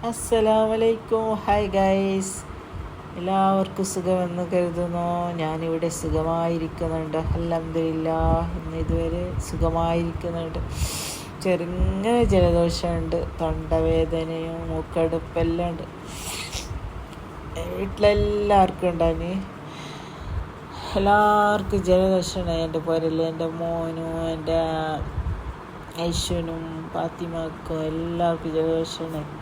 അസ്സലാമലൈക്കും. Hi guys, എല്ലാവർക്കും സുഖമെന്ന് കരുതുന്നു. ഞാനിവിടെ സുഖമായിരിക്കുന്നുണ്ട്, അൽഹംദുലില്ലാഹ്. ഇന്ന് ഇതുവരെ സുഖമായിരിക്കുന്നുണ്ട്. ചെറുങ്ങനെ ജലദോഷമുണ്ട്, തൊണ്ടവേദനയും മൂക്കടുപ്പെല്ലാം ഉണ്ട്. വീട്ടിലെല്ലാവർക്കും ഉണ്ടായി, എല്ലാവർക്കും ജലദോഷമാണ്. എൻ്റെ പുരയിൽ എൻ്റെ മോനും എൻ്റെ ഐശ്വനും ഫാത്തിമാക്കും എല്ലാവർക്കും ജലദോഷമാണ്.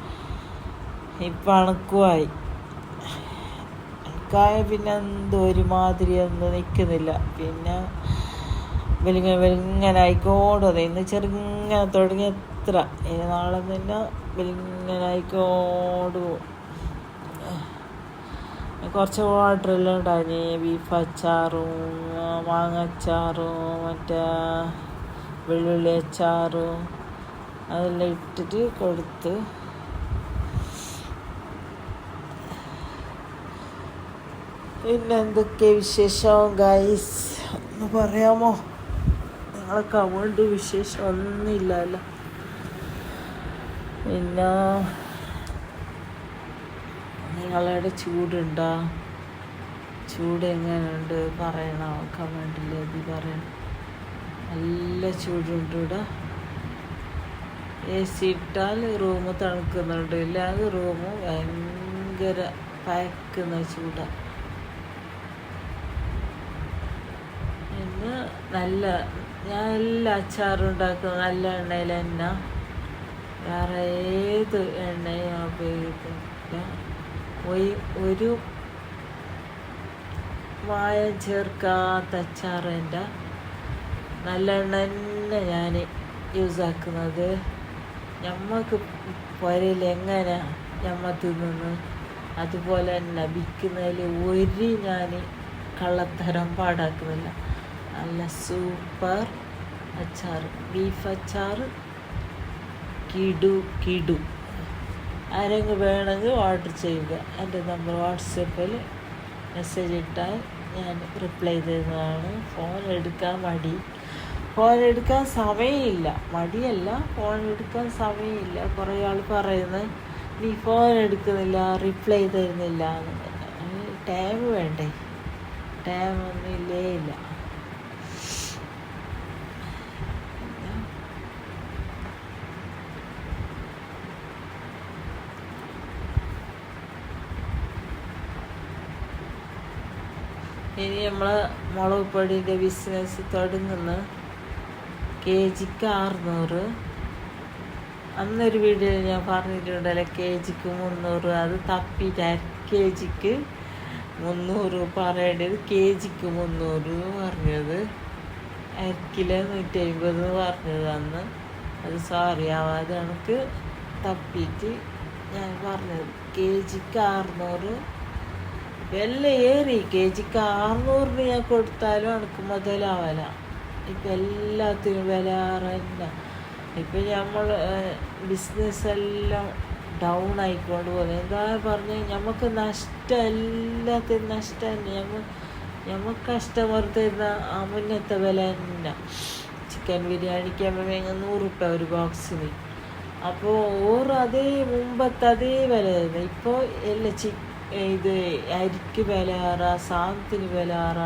ഇപ്പം അണുക്കുമായി പിന്നെ എന്തോ ഒരുമാതിരി ഒന്നും നിൽക്കുന്നില്ല. പിന്നെ വെലിങ്ങനായിക്കോട് വന്നു. ഇന്ന് ചെറുങ്ങനെ തുടങ്ങി എത്ര ഇനി നാളെ തന്നെ വെലിങ്ങനായിക്കോട് പോകും. കുറച്ച് ഓർഡറെല്ലാം ഉണ്ടായി, ബീഫ് അച്ചാറും മാങ്ങ അച്ചാറും മറ്റേ വെള്ളുള്ളി അച്ചാറും അതെല്ലാം ഇട്ടിട്ട് കൊടുത്ത്. പിന്നെ എന്തൊക്കെ വിശേഷം ഗൈസ്, ഒന്ന് പറയാമോ? നിങ്ങളെ കമണ്ട് വിശേഷം ഒന്നുമില്ലല്ലോ. പിന്നെ നിങ്ങളുടെ ചൂടുണ്ടോ? ചൂട് എങ്ങനെയുണ്ട് പറയണം, കമണ്ടിൽ അത് പറയണം. നല്ല ചൂടുണ്ട് ഇവിടെ. AC ഇട്ടാൽ റൂം തണുക്കുന്നുണ്ട്, ഇല്ലാതെ റൂം ഭയങ്കര പയക്കുന്ന ചൂടാണ്. നല്ല ഞാൻ എല്ലാ അച്ചാറും ഉണ്ടാക്കും നല്ല എണ്ണയിൽ തന്നെ, വേറെ ഏത് എണ്ണയും ഉപയോഗിക്കില്ല. ഒരു മായം ചേർക്കാത്ത അച്ചാർ എൻ്റെ നല്ല എണ്ണ തന്നെ ഞാൻ യൂസാക്കുന്നത്. ഞമ്മക്ക് പുരയിൽ എങ്ങനെ ഞമ്മ തിന്നുന്നു അതുപോലെ തന്നെ വിൽക്കുന്നതിൽ ഞാൻ കള്ളത്തരം പാടാക്കുന്നില്ല. നല്ല സൂപ്പർ അച്ചാർ, ബീഫ് അച്ചാർ കിടു. ആരെങ്കിലും വേണമെങ്കിൽ ഓർഡർ ചെയ്യുക. എൻ്റെ നമ്പർ വാട്സപ്പിൽ മെസ്സേജ് ഇട്ടാൽ ഞാൻ റിപ്ലൈ തരുന്നതാണ്. ഫോൺ എടുക്കാൻ സമയമില്ല, മടിയല്ല, ഫോൺ എടുക്കാൻ സമയമില്ല. കുറേ ആൾ പറയുന്നത് നീ ഫോൺ എടുക്കുന്നില്ല, റിപ്ലൈ തരുന്നില്ല എന്ന്. ടൈം വേണ്ടേ? ടൈം ഒന്നും ഇല്ല. ഇനി നമ്മൾ മുളക് പൊടിൻ്റെ ബിസിനസ് തുടങ്ങുന്ന kg 600. അന്നൊരു വീഡിയോയിൽ ഞാൻ പറഞ്ഞിട്ടുണ്ടല്ലോ kg 300. അത് തപ്പിയിട്ട് kg 300 പറയേണ്ടത് kg 300 പറഞ്ഞത്, കിലോ 150 പറഞ്ഞത് അന്ന്. അത് സോറി ആവാതെ എനിക്ക് തപ്പിയിട്ട് ഞാൻ പറഞ്ഞത് kg 600. എല്ലാം ഏറി kg 600 ഞാൻ കൊടുത്താലും എനിക്ക് മുതലാവല. ഇപ്പം എല്ലാത്തിനും വില തന്നെ. ഇപ്പം നമ്മൾ ബിസിനസ്സെല്ലാം ഡൗൺ ആയിക്കൊണ്ട് പോകുന്നത്. എന്താ പറഞ്ഞാൽ നമുക്ക് നഷ്ടം, എല്ലാത്തിനും നഷ്ടം തന്നെ. നമുക്ക് കസ്റ്റമർ തരുന്ന ആ മുന്നത്തെ വില തന്നെ. ചിക്കൻ ബിരിയാണിക്ക് ആകുമ്പോൾ 100 രൂപ ഒരു ബോക്സിന്. അപ്പോൾ അതേ മുമ്പത്തെ അതേ വില തരുന്നത്. ഇപ്പോൾ എല്ലാം ഇത് അരിക്ക് വിലയാറ, സാധനത്തിന് വിലയാറ,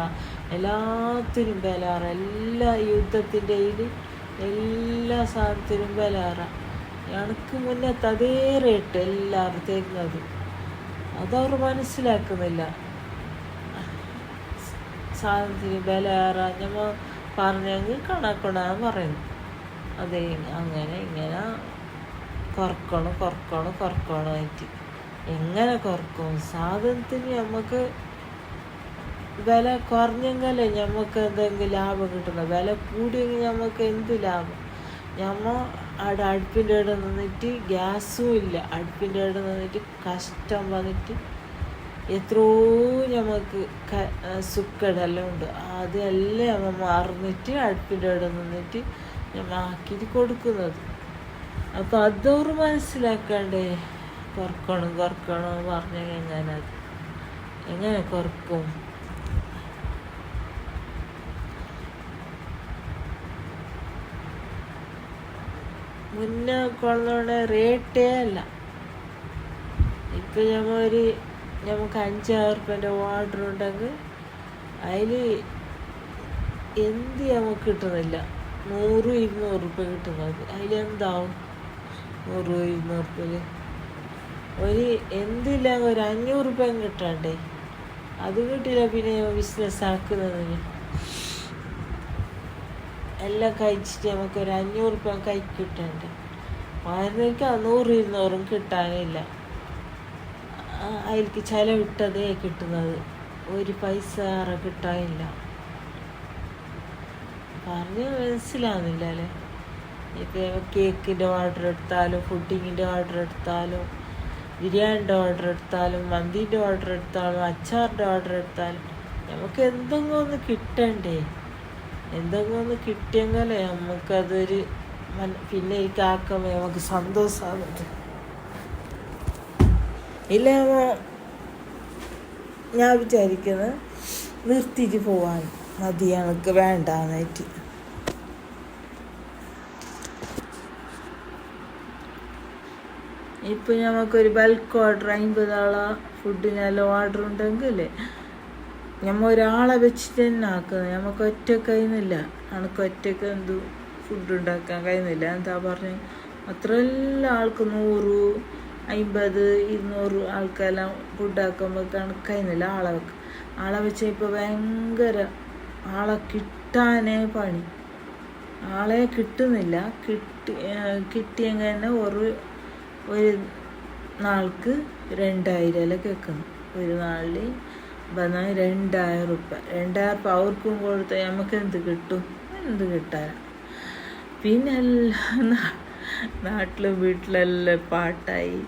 എല്ലാത്തിനും വിലയാറ. എല്ലാ യുദ്ധത്തിൻ്റെ എല്ലാ സാധനത്തിനും വിലയാറ. എനിക്ക് മുന്നത്തെ അതേ റേറ്റ് എല്ലാവരും തരുന്നത്. അതവർ മനസ്സിലാക്കുന്നില്ല. സാധനത്തിന് വിലയാറ നമ്മൾ പറഞ്ഞെങ്കിൽ കണക്കണമെന്ന് പറയുന്നു. അതേ അങ്ങനെ ഇങ്ങനെ കുറക്കണമായിട്ട്. എങ്ങനെ കുറക്കും? സാധനത്തിന് നമുക്ക് വില കുറഞ്ഞെങ്കിലേ നമുക്ക് എന്തെങ്കിലും ലാഭം കിട്ടുന്നത്. വില കൂടിയെങ്കിൽ നമുക്ക് എന്ത് ലാഭം? അവിടെ അടുപ്പിൻ്റെ ഇട നിന്നിട്ട് ഗ്യാസും ഇല്ല, അടുപ്പിൻ്റെ ഇട നിന്നിട്ട് കഷ്ടം വന്നിട്ട് എത്രയോ നമുക്ക് സുക്കടെല്ലാം ഉണ്ട്. അതെല്ലാം നമ്മൾ മറന്നിട്ട് അടുപ്പിൻ്റെ ഇട നിന്നിട്ട് നമ്മൾ ആക്കിയിട്ട് കൊടുക്കുന്നത്. അപ്പോൾ അതവർ മനസ്സിലാക്കണ്ടേ? കുറക്കണം പറഞ്ഞാൽ എങ്ങനെ കുറക്കും? മുന്നേ കൊള്ളുന്ന റേറ്റേ അല്ല. ഇപ്പം നമുക്ക് 5,000 റുപ്യൻ്റെ ഓർഡർ ഉണ്ടെങ്കിൽ അതിൽ എന്ത് നമുക്ക് കിട്ടുന്നില്ല. 100-200 റുപ്യ കിട്ടുന്നത്. അതിലെന്താവും 100-200 റുപ്യയിൽ എന്തില്ലെങ്കിൽ ഒരു 500 റുപ്യ കിട്ടണ്ടേ? അത് കിട്ടില്ല പിന്നെ ബിസിനസ് ആക്കുന്നതിന്. എല്ലാം കഴിച്ചിട്ട് നമുക്ക് ഒരു 500 റുപ്യ കൈ കിട്ടണ്ടേ? മരുന്നിക്ക് 100-200 കിട്ടാനില്ല. അതിലേക്ക് ചിലവിട്ടതേ കിട്ടുന്നത്, ഒരു പൈസ ഏറെ കിട്ടാനില്ല. പറഞ്ഞ് മനസ്സിലാവുന്നില്ല അല്ലേ? ഇപ്പം കേക്കിൻ്റെ ഓർഡർ എടുത്താലും, ഫുഡിങ്ങിൻ്റെ ഓർഡർ എടുത്താലും, ബിരിയാണിൻ്റെ ഓർഡർ എടുത്താലും, മന്തിൻ്റെ ഓർഡർ എടുത്താലും, അച്ചാറിൻ്റെ ഓർഡർ എടുത്താലും നമുക്ക് എന്തെങ്കിലും ഒന്ന് കിട്ടണ്ടേ? എന്തെങ്കിലും ഒന്ന് കിട്ടിയെങ്കിലേ നമുക്കതൊരു പിന്നെ എനിക്ക് ആക്കുമ്പോൾ നമുക്ക് സന്തോഷമാകുന്നത്. ഇല്ല ഞാൻ വിചാരിക്കുന്നത് നിർത്തിയിട്ട് പോവാൻ മതി, എനിക്ക് വേണ്ടാന്നായിട്ട്. ഇപ്പം നമുക്കൊരു ബൾക്ക് ഓർഡർ 50 ആളെ ഫുഡിനെല്ലാം ഓർഡർ ഉണ്ടെങ്കിൽ നമ്മൾ ഒരാളെ വെച്ചിട്ട് തന്നെ ആക്കുന്നത്. നമുക്ക് ഒറ്റ കഴിയുന്നില്ല. എനിക്ക് ഒറ്റയ്ക്ക് എന്ത് ഫുഡ് ഉണ്ടാക്കാൻ കഴിയുന്നില്ല. എന്താ പറഞ്ഞ് അത്രയെല്ലാം ആൾക്ക് 100, 50, 200 ആൾക്കെല്ലാം ഫുഡാക്കുമ്പോൾ കഴിയുന്നില്ല. ആളെ വെച്ച് ഇപ്പോൾ ഭയങ്കര ആളെ കിട്ടാനേ പണി. ആളെ കിട്ടുന്നില്ല. കിട്ടിയെങ്കിൽ തന്നെ ഒരു നാൾക്ക് 2,000 കേൾക്കുന്നു. ഒരു നാളിൽ വന്നാൽ 2,000 റുപ്യ. 2,000 അവർക്കും കൊടുത്താൽ നമുക്ക് എന്ത് കിട്ടും? എന്ത് കിട്ടാൻ? പിന്നെ എല്ലാം നാട്ടിലും വീട്ടിലെല്ലാം പാട്ടായി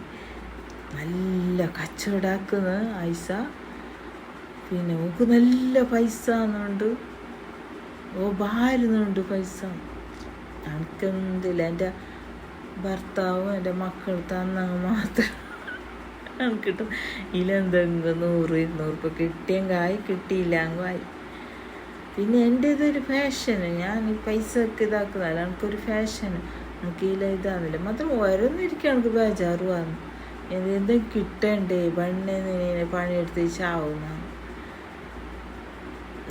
നല്ല കച്ചവടാക്കുന്ന പൈസ. പിന്നെ നമുക്ക് നല്ല പൈസ എന്നുണ്ട്, ഭാരുന്നുണ്ട് പൈസ. എനിക്കെന്തില്ല, എൻ്റെ ഭർത്താവും എൻ്റെ മക്കൾ തന്നങ്ങ് മാത്രം എനിക്ക് കിട്ടും. ഇതിലെന്തെങ്കിലും 100-200 റുപ്യ കിട്ടിയെങ്കായി, കിട്ടിയില്ലാങ്കായി. പിന്നെ എൻ്റെ ഇതൊരു ഫാഷന്. ഞാൻ ഈ പൈസക്ക് ഇതാക്കുന്നതല്ല, എനിക്കൊരു ഫാഷന്. എനിക്ക് ഇതാകുന്നില്ല മാത്രം ഓരോന്നിരിക്കും. എനിക്ക് ബേജാറുവാണ്. എന്തെങ്കിലും കിട്ടണ്ടേ? പണിയെടുത്ത് ചാവുന്ന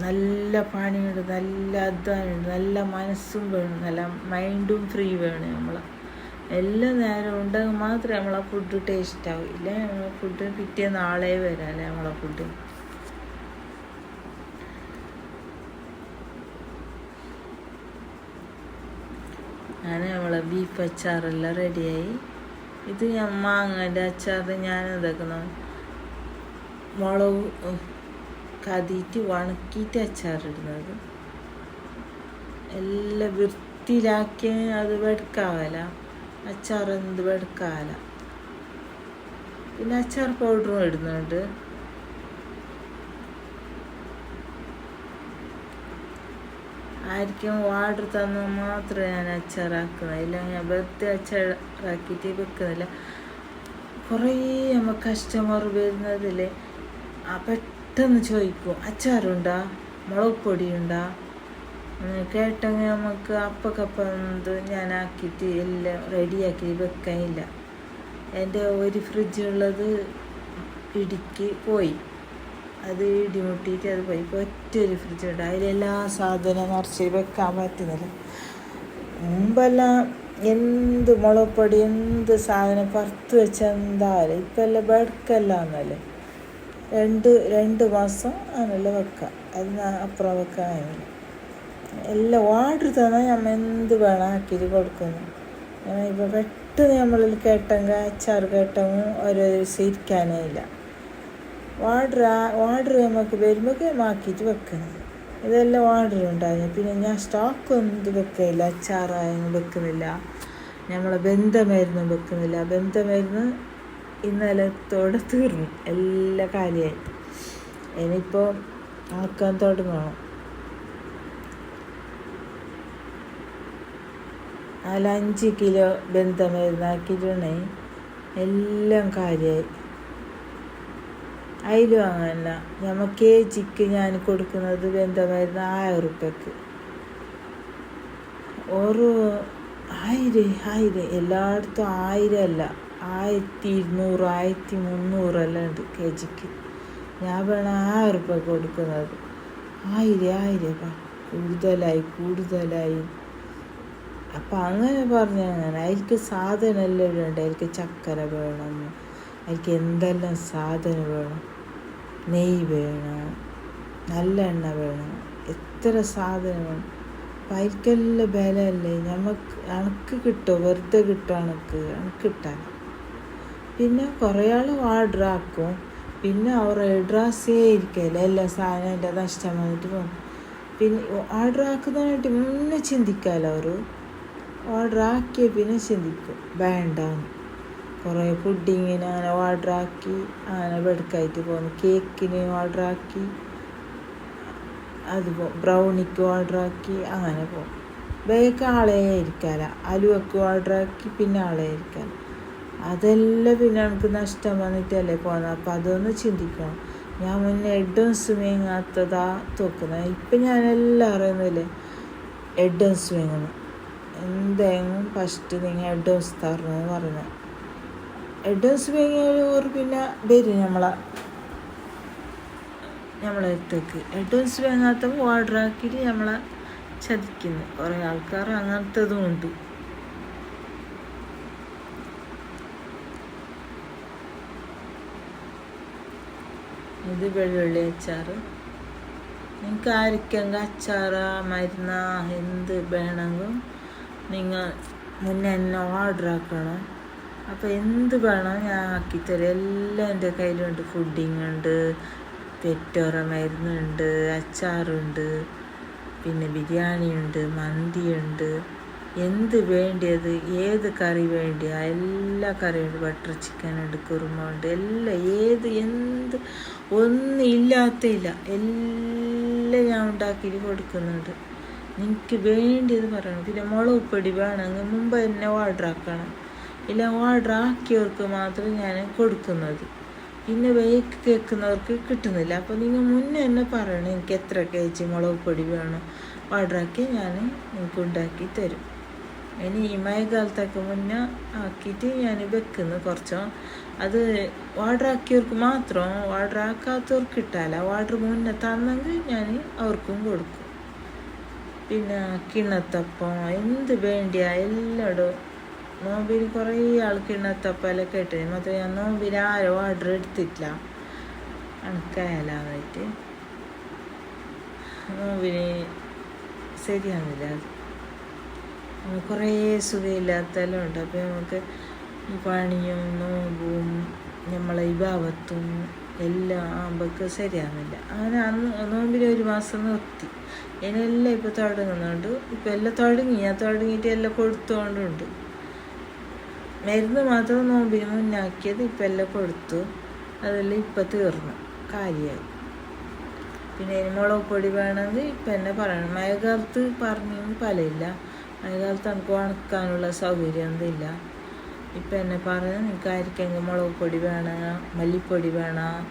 നല്ല പണിയുണ്ട്, നല്ല അധ്വാനമുണ്ട്, നല്ല മനസ്സും വേണം, നല്ല മൈൻഡും ഫ്രീ വേണം. എല്ലാ നേരം ഉണ്ടെങ്കിൽ മാത്രമേ നമ്മളെ ഫുഡ് ടേസ്റ്റ് ആവും. ഇല്ല നമ്മളെ ഫുഡ് പിറ്റേ നാളെ വരാല്ലേ നമ്മളെ ഫുഡ്. നമ്മളെ ബീഫ് അച്ചാറെല്ലാം റെഡിയായി. ഇത് ഞാൻ മാങ്ങൻ്റെ അച്ചാർ ഞാൻ ഇതാക്കുന്ന മുളക് കതിയിട്ട് ഉണക്കിയിട്ട് അച്ചാറിടുന്നത്. എല്ലാം വൃത്തിയിലാക്കി അത് വെടുക്കാവല. അച്ചാർ എന്ത് വെടുക്കാവല. പിന്നെ അച്ചാർ പൗഡറും ഇടുന്നുണ്ട്. ആയിരിക്കും ഓർഡർ തന്നാൽ മാത്രമേ ഞാൻ അച്ചാറാക്കുന്നത്. ഇല്ല ഞാൻ വെറുതെ അച്ചാറാക്കിയിട്ട് വെക്കുന്നില്ല. കുറേ നമ്മൾ കസ്റ്റമർ വരുന്നതിൽ പെട്ടെന്ന് ചോദിക്കും, അച്ചാറുണ്ടാ, മുളക് പൊടിയുണ്ടാ? കേട്ടെങ്കിൽ നമുക്ക് അപ്പക്കപ്പന്ത് ഞാൻ ആക്കിയിട്ട് എല്ലാം റെഡിയാക്കി വെക്കാനില്ല. എൻ്റെ ഒരു ഫ്രിഡ്ജുള്ളത് ഇടുക്കി പോയി, അത് ഇടിമുട്ടിയിട്ട് അത് പോയി. ഇപ്പോൾ ഒറ്റൊരു ഫ്രിഡ്ജുണ്ട്, അതിലെല്ലാ സാധനം നിറച്ച് വെക്കാൻ പറ്റുന്നില്ല. മുമ്പെല്ലാം എന്ത് മുളക് പൊടി എന്ത് സാധനം പുറത്ത് വെച്ചാൽ എന്തായാലും. ഇപ്പം എല്ലാം വെടുക്കല്ലാന്നല്ലേ, രണ്ട് മാസം ആണല്ലോ വെക്കാം. അതിന് അപ്പുറം വെക്കാനില്ല. എല്ലാം ഓർഡർ തന്നാൽ നമ്മൾ എന്ത് വേണം ആക്കിയിട്ട് കൊടുക്കുന്നു. ഇപ്പോൾ പെട്ടെന്ന് നമ്മളിൽ കേട്ടെങ്കിൽ അച്ചാർ കേട്ടെങ്കിൽ ഓരോ ദിവസം ഇരിക്കാനേ ഇല്ല. ഓർഡർ നമുക്ക് വരുമ്പോൾ ആക്കിയിട്ട് വെക്കണം. ഇതെല്ലാം ഓർഡർ ഉണ്ടായിരുന്നു. പിന്നെ ഞാൻ സ്റ്റോക്കൊന്നും വെക്കില്ല. അച്ചാറായൊന്നും വെക്കുന്നില്ല. നമ്മളെ ബന്ധമരുന്നും വെക്കുന്നില്ല. ബന്ധമരുന്ന് ഇന്നലത്തോടെ തീർന്നു, എല്ലാം കാലിയായി. ഇനിയിപ്പോൾ ആക്കാൻ തുടങ്ങണം. 5 കിലോ ബന്ധമരുന്നാക്കിയിട്ടുണ്ടെങ്കിൽ എല്ലാം കാര്യമായി. അതിലും അങ്ങനെ നമ്മൾ KGക്ക് ഞാൻ കൊടുക്കുന്നത് ബന്ധമരുന്ന് 1000 റുപ്യക്ക്. ഒരു 1000 എല്ലായിടത്തും 1000 അല്ല, 1200 1300 ഉണ്ട് kg. ഞാൻ വേണം 1000 രൂപ കൊടുക്കുന്നത്. 1000 കൂടുതലായി. അപ്പം അങ്ങനെ പറഞ്ഞങ്ങനെ അതിലേക്ക് സാധനം എല്ലാം ഇടണ്ട. അതിലേക്ക് ചക്കര വേണം, അതിലേക്ക് എന്തെല്ലാം സാധനം വേണം, നെയ്യ് വേണം, നല്ല എണ്ണ വേണം, എത്ര സാധനം വേണം. അപ്പം അതിൽക്കെല്ലാം വിലയല്ലേ. അണക്ക് കിട്ടുമോ? വെറുതെ കിട്ടും അണക്ക് കിട്ടാൻ. പിന്നെ കുറേ ആൾ ഓർഡർ ആക്കും. പിന്നെ അവർ ഡ്രസ്സേ ഇരിക്കല്ലേ, എല്ലാ സാധനം എൻ്റെ നഷ്ടം വന്നിട്ട് പോകും. പിന്നെ ഓർഡർ ആക്കുന്നതിനായിട്ട് മുന്നേ ചിന്തിക്കാമല്ലോ. അവർ ഓർഡർ ആക്കിയ പിന്നെ ചിന്തിക്കും വേണ്ടാന്ന്. കുറേ പുഡിങ്ങിന് അങ്ങനെ ഓർഡർ ആക്കി അങ്ങനെ വെടുക്കായിട്ട് പോകുന്നു. കേക്കിന് ഓർഡർ ആക്കി, അത് ബ്രൗണിക്ക് ഓർഡർ ആക്കി അങ്ങനെ പോകും. വേഗം ആളെ ഇരിക്കാല. അലുവക്ക് ഓർഡർ ആക്കി പിന്നെ ആളെ ഇരിക്കാല. അതെല്ലാം പിന്നെ എനിക്ക് നഷ്ടം വന്നിട്ടല്ലേ പോകുന്നത്. അപ്പം അതൊന്ന് ചിന്തിക്കണം. ഞാൻ മുന്നേ എഡ്ഡൻസ് വേങ്ങാത്തതാ തോക്കുന്നത്. ഇപ്പം ഞാനെല്ലാം അറിയുന്നില്ലേ എഡ്ഡൻസ് വേങ്ങുന്നു. എന്തെങ്കിലും ഫസ്റ്റ് നിങ്ങൾ എഡ്ഡൻസ് തരണമെന്ന് പറയുന്നത്. എഡ്ഡൻസ് വേങ്ങിയവർ പിന്നെ വരും നമ്മളെ അടുത്തേക്ക്. എഡ്ഡൻസ് വേങ്ങാത്തപ്പോൾ ഓർഡർ ആക്കിയിട്ട് നമ്മളെ ചതിക്കുന്നു. കുറേ ആൾക്കാർ അങ്ങനത്തതും ഉണ്ട്. ഇത് വെള്ളുള്ളി അച്ചാർ. നിങ്ങൾക്ക് ആർക്കെങ്കിൽ അച്ചാറ് മരുന്ന എന്ത് വേണമെങ്കിലും നിങ്ങൾ മുന്നേ എന്നെ ഓർഡർ ആക്കണം. അപ്പോൾ എന്ത് വേണം ഞാൻ ആക്കിത്തരാം. എല്ലാം എൻ്റെ കയ്യിലുണ്ട്. ഫുഡിങ് ഉണ്ട്, പെറ്റോറ മരുന്നുണ്ട്, അച്ചാറുണ്ട്, പിന്നെ ബിരിയാണി ഉണ്ട്, മന്തിയുണ്ട്. എന്ത് വേണ്ടിയത്, ഏത് കറി വേണ്ടിയ എല്ലാ കറിയുണ്ട്. ബട്ടർ ചിക്കൻ ഉണ്ട്, കുറുമ ഉണ്ട്, എല്ലാം എന്ത് ഒന്നും ഇല്ലാത്തില്ല. എല്ലാം ഞാൻ ഉണ്ടാക്കിയിട്ട് കൊടുക്കുന്നുണ്ട്. നിങ്ങൾക്ക് വേണ്ടിയത് പറയണം. പിന്നെ മുളക് പൊടി വേണമെങ്കിൽ മുമ്പ് തന്നെ ഓർഡർ ആക്കണം. ഇല്ല ഓർഡർ ആക്കിയവർക്ക് മാത്രം ഞാൻ കൊടുക്കുന്നത്. പിന്നെ വേക്ക് കേൾക്കുന്നവർക്ക് കിട്ടുന്നില്ല. അപ്പോൾ നിങ്ങൾ മുന്നേ തന്നെ പറയണം എനിക്ക് എത്ര kg മുളക് പൊടി വേണം. ഓർഡർ ആക്കി ഞാൻ നിങ്ങൾക്ക് ഉണ്ടാക്കി തരും. ഇനി ഈ മഴക്കാലത്തൊക്കെ മുന്നേ ആക്കിയിട്ട് ഞാൻ വെക്കുന്നു കുറച്ചോ. അത് ഓർഡർ ആക്കിയവർക്ക് മാത്രം, ഓർഡർ ആക്കാത്തവർക്ക് കിട്ടാല. ഓർഡർ മുന്നേ തന്നെങ്കിൽ ഞാൻ അവർക്കും കൊടുക്കും. പിന്നെ കിണ്ണത്തപ്പം എന്ത് വേണ്ടിയ എല്ലായിടും. നോമ്പിന് കുറേ ആൾ കിണ്ണത്തപ്പം എല്ലാം കേട്ടു. മാത്രം ഞാൻ നോമ്പിന് ആരും ഓർഡർ എടുത്തിട്ടില്ല. അണക്കായാലായിട്ട് നോമ്പിന് ശരിയാകുന്നില്ല. അത് കുറേ സുഖമില്ലാത്തെല്ലാം ഉണ്ട്. അപ്പോൾ നമുക്ക് ഈ പണിയും നോമ്പും നമ്മളെ വിഭാവത്തും എല്ലാം ആകുമ്പോഴേക്ക് ശരിയാകുന്നില്ല. അങ്ങനെ നോമ്പിന് 1 മാസം നിർത്തി. ഇതിനെല്ലാം ഇപ്പോൾ തുടങ്ങുന്നുണ്ട്. ഇപ്പോൾ എല്ലാം തുടങ്ങിയിട്ട് എല്ലാം കൊടുത്തുകൊണ്ടുണ്ട്. മരുന്ന് മാത്രം നോമ്പിന് മുന്നാക്കിയത് ഇപ്പം എല്ലാം കൊടുത്തു. അതെല്ലാം ഇപ്പം തീർന്നു, കാലിയായി. പിന്നെ ഇനി മുളക് പൊടി വേണമെങ്കിൽ ഇപ്പം എന്നെ പറയണം. മഴക്കാലത്ത് പറഞ്ഞെങ്കിൽ ഫലമില്ല. മഴക്കാലത്ത് നമുക്ക് ഉണക്കാനുള്ള സൗകര്യം ഒന്നുമില്ല. ഇപ്പം എന്നെ പറഞ്ഞാൽ നിങ്ങൾക്ക് ആർക്കെങ്കിൽ മുളക് പൊടി വേണം, മല്ലിപ്പൊടി വേണം,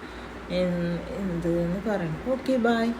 എന്ത് എന്ന് പറയണം. Okay, bye.